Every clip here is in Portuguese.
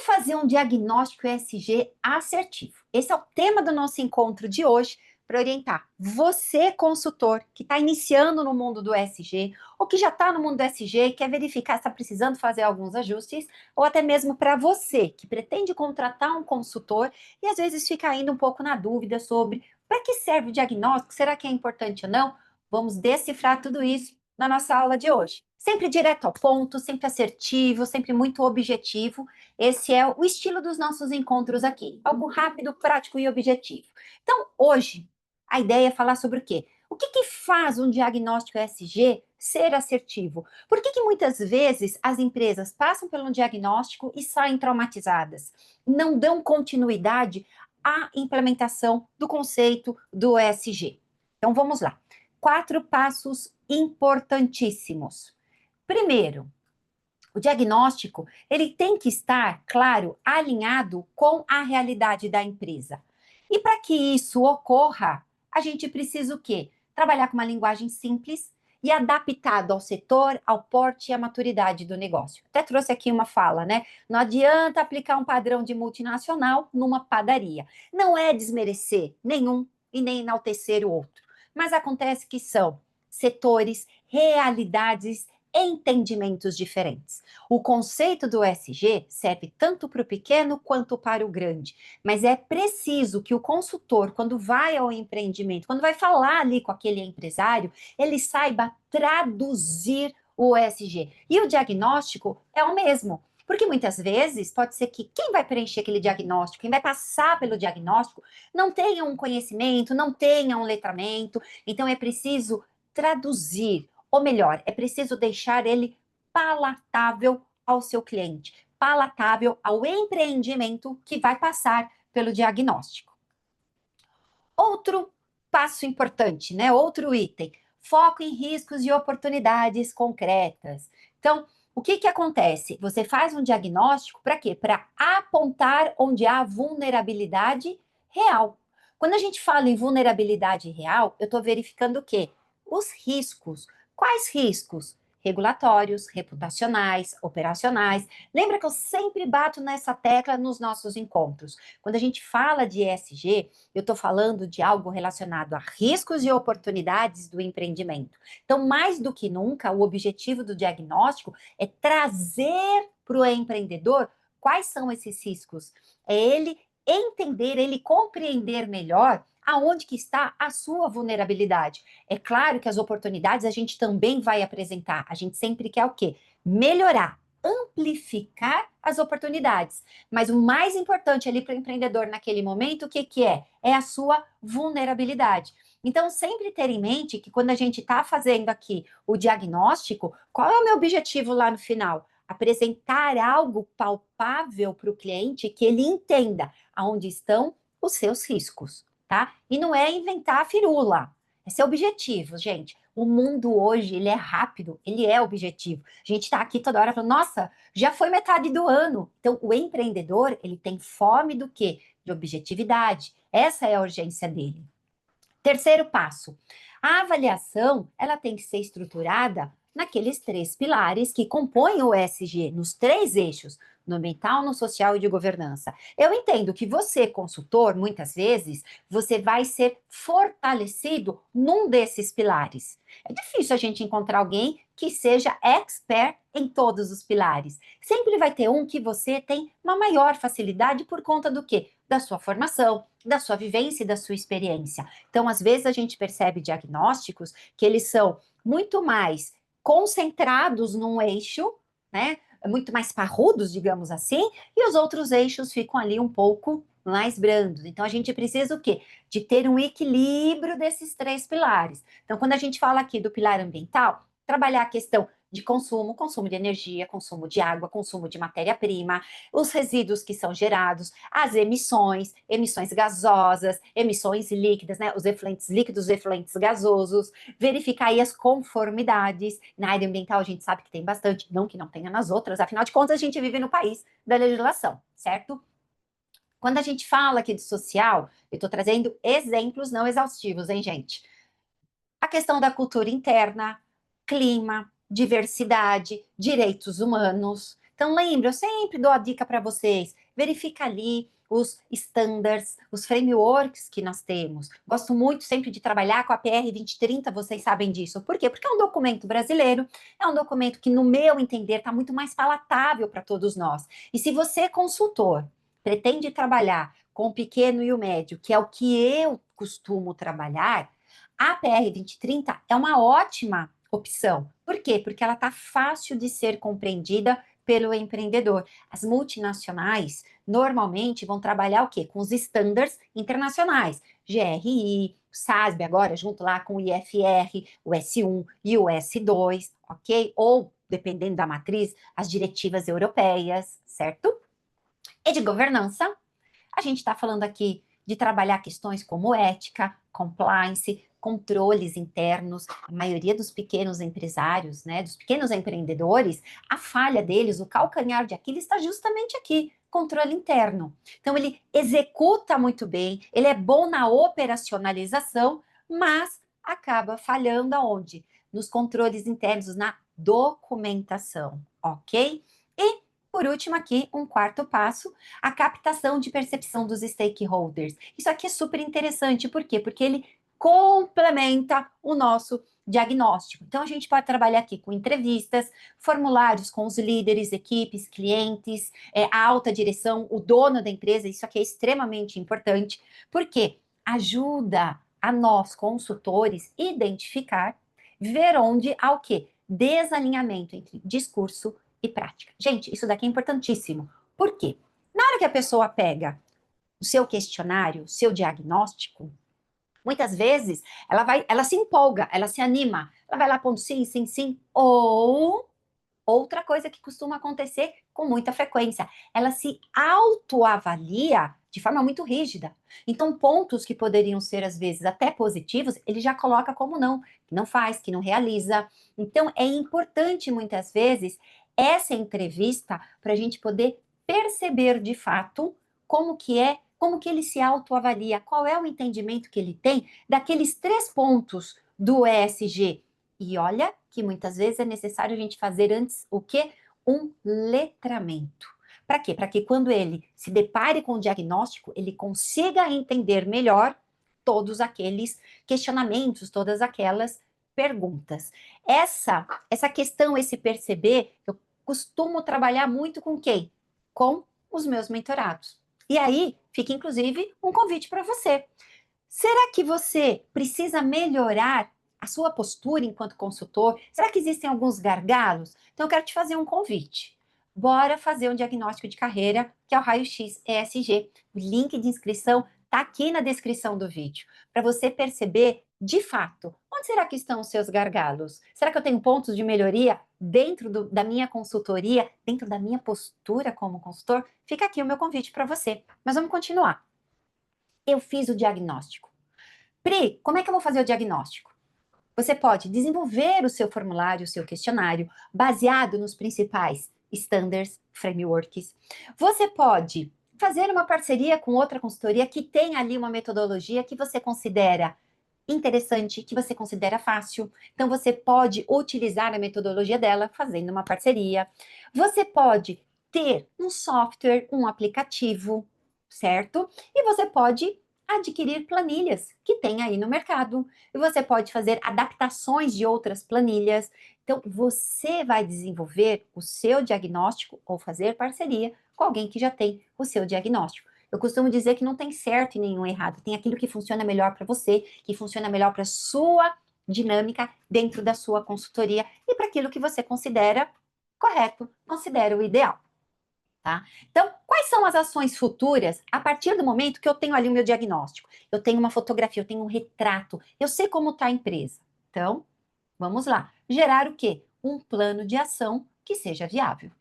fazer um diagnóstico ESG assertivo? Esse é o tema do nosso encontro de hoje para orientar você, consultor, que está iniciando no mundo do ESG, ou que já está no mundo do ESG e quer verificar se está precisando fazer alguns ajustes, ou até mesmo para você, que pretende contratar um consultor e às vezes fica ainda um pouco na dúvida sobre para que serve o diagnóstico, será que é importante ou não? Vamos decifrar tudo isso na nossa aula de hoje. Sempre direto ao ponto, sempre assertivo, sempre muito objetivo. Esse é o estilo dos nossos encontros aqui. Algo rápido, prático e objetivo. Então, hoje, a ideia é falar sobre o quê? O que faz um diagnóstico ESG ser assertivo? Por que muitas vezes as empresas passam pelo diagnóstico e saem traumatizadas? Não dão continuidade à implementação do conceito do ESG. Então, vamos lá. 4 passos importantíssimos. Primeiro, o diagnóstico, ele tem que estar, claro, alinhado com a realidade da empresa. E para que isso ocorra, a gente precisa o quê? Trabalhar com uma linguagem simples e adaptado ao setor, ao porte e à maturidade do negócio. Até trouxe aqui uma fala, né? Não adianta aplicar um padrão de multinacional numa padaria. Não é desmerecer nenhum e nem enaltecer o outro. Mas acontece que são setores, realidades, entendimentos diferentes. O conceito do ESG serve tanto para o pequeno quanto para o grande, mas é preciso que o consultor, quando vai ao empreendimento, quando vai falar ali com aquele empresário, ele saiba traduzir o ESG. E o diagnóstico é o mesmo. Porque muitas vezes pode ser que quem vai preencher aquele diagnóstico, quem vai passar pelo diagnóstico, não tenha um conhecimento, não tenha um letramento, então é preciso traduzir, ou melhor, é preciso deixar ele palatável ao seu cliente, palatável ao empreendimento que vai passar pelo diagnóstico. Outro passo importante, né? Outro item, foco em riscos e oportunidades concretas. Então, o que acontece? Você faz um diagnóstico para quê? Para apontar onde há vulnerabilidade real. Quando a gente fala em vulnerabilidade real, eu estou verificando o quê? Os riscos. Quais riscos? Regulatórios, reputacionais, operacionais. Lembra que eu sempre bato nessa tecla nos nossos encontros. Quando a gente fala de ESG, eu estou falando de algo relacionado a riscos e oportunidades do empreendimento. Então, mais do que nunca, o objetivo do diagnóstico é trazer para o empreendedor quais são esses riscos. É ele entender, ele compreender melhor aonde que está a sua vulnerabilidade. É claro que as oportunidades a gente também vai apresentar. A gente sempre quer o quê? Melhorar, amplificar as oportunidades. Mas o mais importante ali para o empreendedor naquele momento, o que é? É a sua vulnerabilidade. Então, sempre ter em mente que quando a gente está fazendo aqui o diagnóstico, qual é o meu objetivo lá no final? Apresentar algo palpável para o cliente que ele entenda aonde estão os seus riscos, tá? E não é inventar a firula. Esse é o objetivo, gente. O mundo hoje, ele é rápido, ele é objetivo. A gente está aqui toda hora falando, nossa, já foi metade do ano. Então, o empreendedor, ele tem fome do quê? De objetividade. Essa é a urgência dele. Terceiro passo, a avaliação, ela tem que ser estruturada naqueles 3 pilares que compõem o ESG, nos 3 eixos, no ambiental, no social e de governança. Eu entendo que você, consultor, muitas vezes, você vai ser fortalecido num desses pilares. É difícil a gente encontrar alguém que seja expert em todos os pilares. Sempre vai ter um que você tem uma maior facilidade por conta do quê? Da sua formação, da sua vivência e da sua experiência. Então, às vezes, a gente percebe diagnósticos que eles são muito mais concentrados num eixo, né? Muito mais parrudos, digamos assim, e os outros eixos ficam ali um pouco mais brandos. Então, a gente precisa o quê? De ter um equilíbrio desses 3 pilares. Então, quando a gente fala aqui do pilar ambiental, trabalhar a questão de consumo, consumo de energia, consumo de água, consumo de matéria-prima, os resíduos que são gerados, as emissões, emissões gasosas, emissões líquidas, né? Os efluentes líquidos, os efluentes gasosos, verificar aí as conformidades. Na área ambiental a gente sabe que tem bastante, não que não tenha nas outras, afinal de contas a gente vive no país da legislação, certo? Quando a gente fala aqui de social, eu estou trazendo exemplos não exaustivos, hein, gente? A questão da cultura interna, clima, diversidade, direitos humanos. Então, lembra, eu sempre dou a dica para vocês, verifica ali os standards, os frameworks que nós temos. Gosto muito sempre de trabalhar com a PR 2030, vocês sabem disso. Por quê? Porque é um documento brasileiro, é um documento que, no meu entender, está muito mais palatável para todos nós. E se você, consultor, pretende trabalhar com o pequeno e o médio, que é o que eu costumo trabalhar, a PR 2030 é uma ótima opção. Por quê? Porque ela está fácil de ser compreendida pelo empreendedor. As multinacionais normalmente vão trabalhar o quê? Com os estándares internacionais, GRI, SASB agora, junto lá com o IFR, o S1 e o S2, ok? Ou, dependendo da matriz, as diretivas europeias, certo? E de governança, a gente está falando aqui de trabalhar questões como ética, compliance, controles internos. A maioria dos pequenos empresários, né, dos pequenos empreendedores, a falha deles, o calcanhar de Aquiles está justamente aqui, controle interno. Então, ele executa muito bem, ele é bom na operacionalização, mas acaba falhando aonde? Nos controles internos, na documentação, ok? E, por último, aqui, um quarto passo, a captação de percepção dos stakeholders. Isso aqui é super interessante, por quê? Porque ele complementa o nosso diagnóstico. Então, a gente pode trabalhar aqui com entrevistas, formulários com os líderes, equipes, clientes, a alta direção, o dono da empresa, isso aqui é extremamente importante, porque ajuda a nós, consultores, identificar, ver onde há o quê? Desalinhamento entre discurso e prática. Gente, isso daqui é importantíssimo. Por quê? Na hora que a pessoa pega o seu questionário, o seu diagnóstico, muitas vezes ela se empolga, ela se anima, ela vai lá pondo sim, sim, sim, ou outra coisa que costuma acontecer com muita frequência, ela se autoavalia de forma muito rígida. Então, pontos que poderiam ser, às vezes, até positivos, ele já coloca como não, que não faz, que não realiza. Então, é importante, muitas vezes, essa entrevista para a gente poder perceber, de fato, como que ele se autoavalia, qual é o entendimento que ele tem daqueles 3 pontos do ESG. E olha que muitas vezes é necessário a gente fazer antes o quê? Um letramento. Para quê? Para que quando ele se depare com o diagnóstico, ele consiga entender melhor todos aqueles questionamentos, todas aquelas perguntas. Essa questão, esse perceber, eu costumo trabalhar muito com quem? Com os meus mentorados. E aí, fica inclusive um convite para você. Será que você precisa melhorar a sua postura enquanto consultor? Será que existem alguns gargalos? Então, eu quero te fazer um convite. Bora fazer um diagnóstico de carreira, que é o raio-x ESG. O link de inscrição está aqui na descrição do vídeo, para você perceber, de fato, onde será que estão os seus gargalos? Será que eu tenho pontos de melhoria dentro da minha consultoria, dentro da minha postura como consultor? Fica aqui o meu convite para você. Mas vamos continuar. Eu fiz o diagnóstico. Pri, como é que eu vou fazer o diagnóstico? Você pode desenvolver o seu formulário, o seu questionário, baseado nos principais standards, frameworks. Você pode fazer uma parceria com outra consultoria que tem ali uma metodologia que você considera interessante, que você considera fácil. Então, você pode utilizar a metodologia dela fazendo uma parceria. Você pode ter um software, um aplicativo, certo? E você pode adquirir planilhas que tem aí no mercado. E você pode fazer adaptações de outras planilhas. Então, você vai desenvolver o seu diagnóstico ou fazer parceria com alguém que já tem o seu diagnóstico. Eu costumo dizer que não tem certo e nenhum errado, tem aquilo que funciona melhor para você, que funciona melhor para a sua dinâmica dentro da sua consultoria e para aquilo que você considera correto, considera o ideal. Tá? Então, quais são as ações futuras a partir do momento que eu tenho ali o meu diagnóstico? Eu tenho uma fotografia, eu tenho um retrato, eu sei como está a empresa. Então, vamos lá. Gerar o quê? Um plano de ação que seja viável.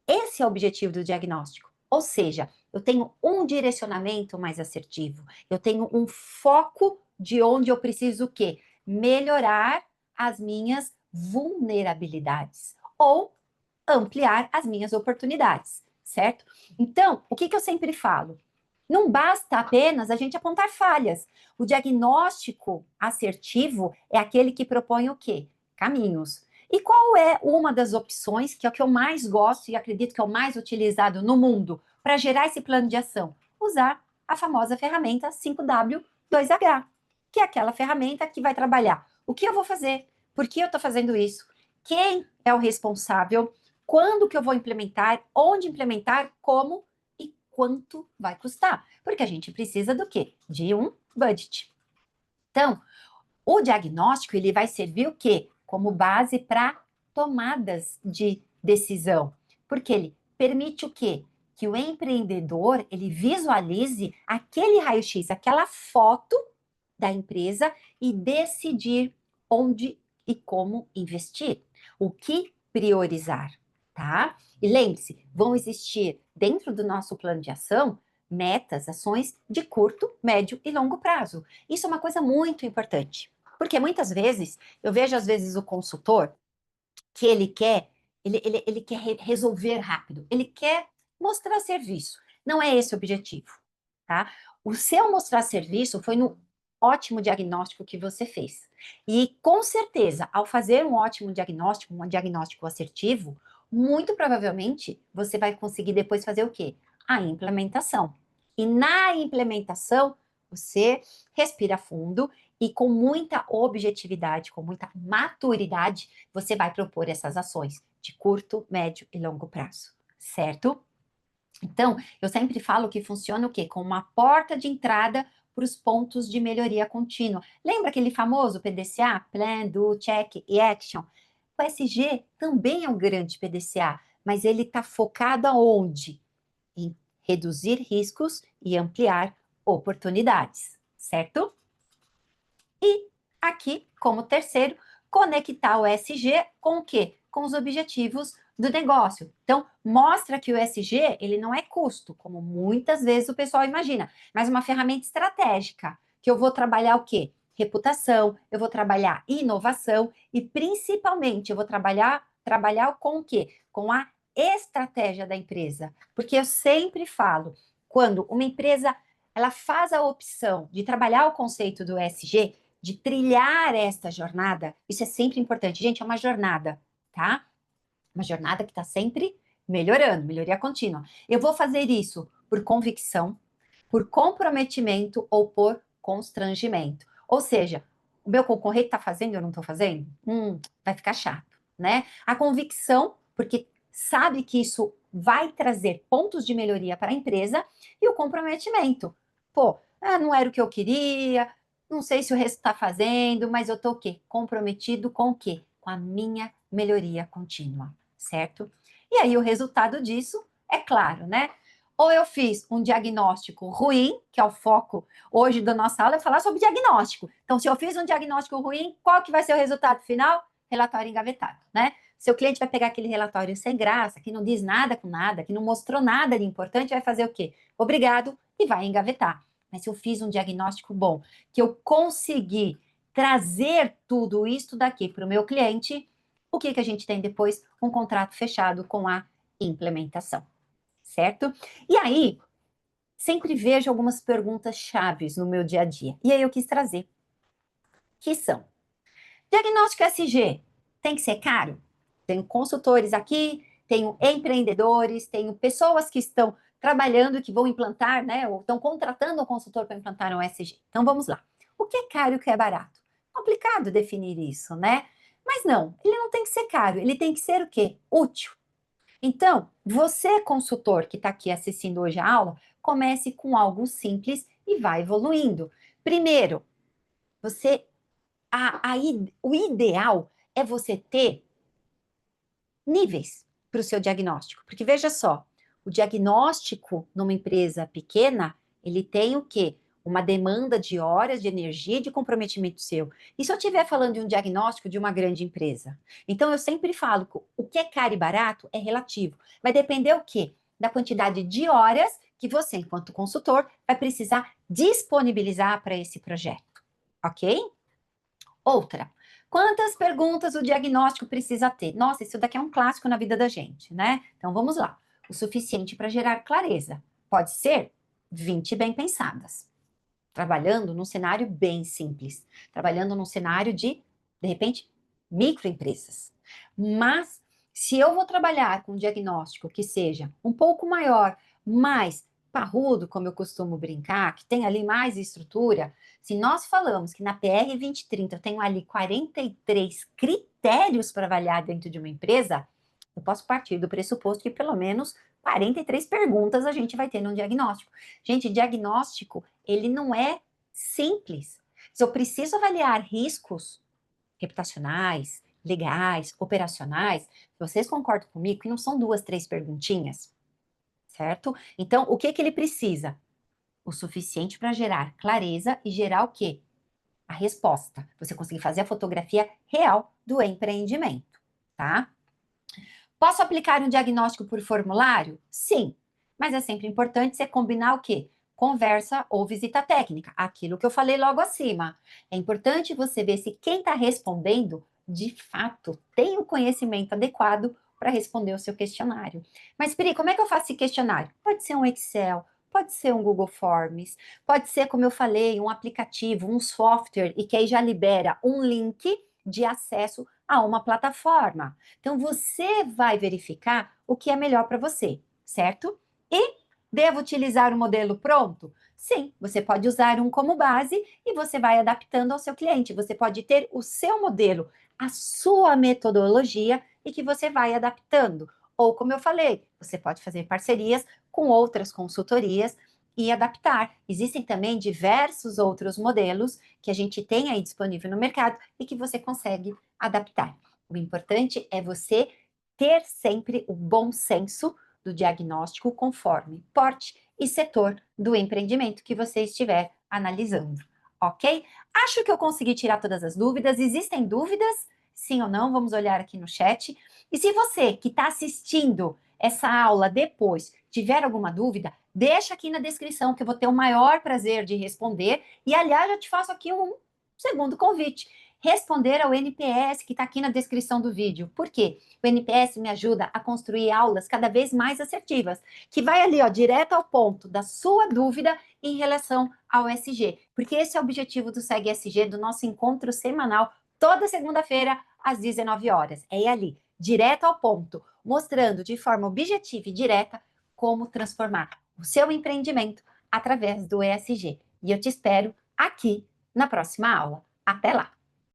Esse é o objetivo do diagnóstico. Ou seja, eu tenho um direcionamento mais assertivo, eu tenho um foco de onde eu preciso o quê? Melhorar as minhas vulnerabilidades ou ampliar as minhas oportunidades, certo? Então, o que eu sempre falo? Não basta apenas a gente apontar falhas. O diagnóstico assertivo é aquele que propõe o quê? Caminhos. E qual é uma das opções que é o que eu mais gosto e acredito que é o mais utilizado no mundo para gerar esse plano de ação? Usar a famosa ferramenta 5W2H, que é aquela ferramenta que vai trabalhar o que eu vou fazer, por que eu estou fazendo isso, quem é o responsável, quando que eu vou implementar, onde implementar, como e quanto vai custar. Porque a gente precisa do quê? De um budget. Então, o diagnóstico ele vai servir o quê? Como base para tomadas de decisão. Porque ele permite o quê? Que o empreendedor ele visualize aquele raio-x, aquela foto da empresa e decidir onde e como investir, o que priorizar, tá? E lembre-se, vão existir dentro do nosso plano de ação metas, ações de curto, médio e longo prazo. Isso é uma coisa muito importante, porque muitas vezes eu vejo às vezes o consultor que ele quer resolver rápido, ele quer mostrar serviço. Não é esse o objetivo, tá? O seu mostrar serviço foi no ótimo diagnóstico que você fez. E com certeza, ao fazer um ótimo diagnóstico, um diagnóstico assertivo, muito provavelmente você vai conseguir depois fazer o quê? A implementação. E na implementação, você respira fundo e com muita objetividade, com muita maturidade, você vai propor essas ações de curto, médio e longo prazo, certo? Então, eu sempre falo que funciona o quê? Com uma porta de entrada para os pontos de melhoria contínua. Lembra aquele famoso PDCA? Plan, Do, Check e Action? O SG também é um grande PDCA, mas ele está focado aonde? Em reduzir riscos e ampliar oportunidades, certo? E aqui, como terceiro, conectar o SG com o quê? Com os objetivos do negócio. Então, mostra que o SG, ele não é custo, como muitas vezes o pessoal imagina, mas uma ferramenta estratégica, que eu vou trabalhar o quê? Reputação, eu vou trabalhar inovação e principalmente eu vou trabalhar com o quê? Com a estratégia da empresa. Porque eu sempre falo, quando uma empresa ela faz a opção de trabalhar o conceito do ESG, de trilhar esta jornada, isso é sempre importante. Gente, é uma jornada, tá? Uma jornada que está sempre melhorando, melhoria contínua. Eu vou fazer isso por convicção, por comprometimento ou por constrangimento. Ou seja, o meu concorrente está fazendo e eu não estou fazendo? Vai ficar chato, né? A convicção, porque sabe que isso vai trazer pontos de melhoria para a empresa, e o comprometimento. Pô, não era o que eu queria, não sei se o resto está fazendo, mas eu estou o quê? Comprometido com o quê? Com a minha melhoria contínua, certo? E aí o resultado disso é claro, né? Ou eu fiz um diagnóstico ruim, que é o foco hoje da nossa aula, é falar sobre diagnóstico. Então, se eu fiz um diagnóstico ruim, qual que vai ser o resultado final? Relatório engavetado, né? Seu cliente vai pegar aquele relatório sem graça, que não diz nada com nada, que não mostrou nada de importante, vai fazer o quê? Obrigado, e vai engavetar. Mas se eu fiz um diagnóstico bom, que eu consegui trazer tudo isso daqui para o meu cliente, o que a gente tem depois? Um contrato fechado com a implementação, certo? E aí, sempre vejo algumas perguntas chaves no meu dia a dia. E aí eu quis trazer, que são: diagnóstico SG tem que ser caro? Tenho consultores aqui, tenho empreendedores, tenho pessoas que estão trabalhando e que vão implantar, né, ou estão contratando um consultor para implantar um SG. Então vamos lá. O que é caro e o que é barato? Complicado definir isso, né? Mas não, ele não tem que ser caro, ele tem que ser o quê? Útil. Então, você, consultor que está aqui assistindo hoje a aula, comece com algo simples e vai evoluindo. Primeiro, você, o ideal é você ter níveis para o seu diagnóstico. Porque veja só, o diagnóstico numa empresa pequena, ele tem o quê? Uma demanda de horas, de energia e de comprometimento seu. E se eu estiver falando de um diagnóstico de uma grande empresa? Então, eu sempre falo que o que é caro e barato é relativo. Vai depender o quê? Da quantidade de horas que você, enquanto consultor, vai precisar disponibilizar para esse projeto. Ok? Outra, quantas perguntas o diagnóstico precisa ter? Nossa, isso daqui é um clássico na vida da gente, né? Então vamos lá. O suficiente para gerar clareza. Pode ser 20 bem pensadas. Trabalhando num cenário bem simples. Trabalhando num cenário de repente, microempresas. Mas, se eu vou trabalhar com um diagnóstico que seja um pouco maior, mais parrudo, como eu costumo brincar, que tem ali mais estrutura, se nós falamos que na PR 2030 eu tenho ali 43 critérios para avaliar dentro de uma empresa, eu posso partir do pressuposto que pelo menos 43 perguntas a gente vai ter num diagnóstico. Gente, diagnóstico, ele não é simples. Se eu preciso avaliar riscos reputacionais, legais, operacionais, vocês concordam comigo que não são duas, três perguntinhas, certo? Então, o que que ele precisa? O suficiente para gerar clareza e gerar o quê? A resposta. Você conseguir fazer a fotografia real do empreendimento, tá? Posso aplicar um diagnóstico por formulário? Sim, mas é sempre importante você combinar o quê? Conversa ou visita técnica, aquilo que eu falei logo acima. É importante você ver se quem está respondendo, de fato, tem o conhecimento adequado para responder o seu questionário. Mas, Pri, como é que eu faço esse questionário? Pode ser um Excel, pode ser um Google Forms, pode ser, como eu falei, um aplicativo, um software, e que aí já libera um link de acesso a uma plataforma. Então, você vai verificar o que é melhor para você, certo? E devo utilizar o modelo pronto? Sim, você pode usar um como base e você vai adaptando ao seu cliente. Você pode ter o seu modelo, a sua metodologia e que você vai adaptando. Ou, como eu falei, você pode fazer parcerias com outras consultorias e adaptar. Existem também diversos outros modelos que a gente tem aí disponível no mercado e que você consegue adaptar. O importante é você ter sempre o bom senso do diagnóstico conforme porte e setor do empreendimento que você estiver analisando, ok? Acho que eu consegui tirar todas as dúvidas. Existem dúvidas? Sim ou não? Vamos olhar aqui no chat. E se você que está assistindo essa aula depois tiver alguma dúvida, deixa aqui na descrição que eu vou ter o maior prazer de responder. E, aliás, eu te faço aqui um segundo convite. Responder ao NPS que está aqui na descrição do vídeo. Por quê? O NPS me ajuda a construir aulas cada vez mais assertivas, que vai ali, ó, direto ao ponto da sua dúvida em relação ao SG. Porque esse é o objetivo do Segue SG, do nosso encontro semanal, toda segunda-feira, às 19 horas. É ali, direto ao ponto, mostrando de forma objetiva e direta como transformar o seu empreendimento através do ESG. E eu te espero aqui na próxima aula. Até lá!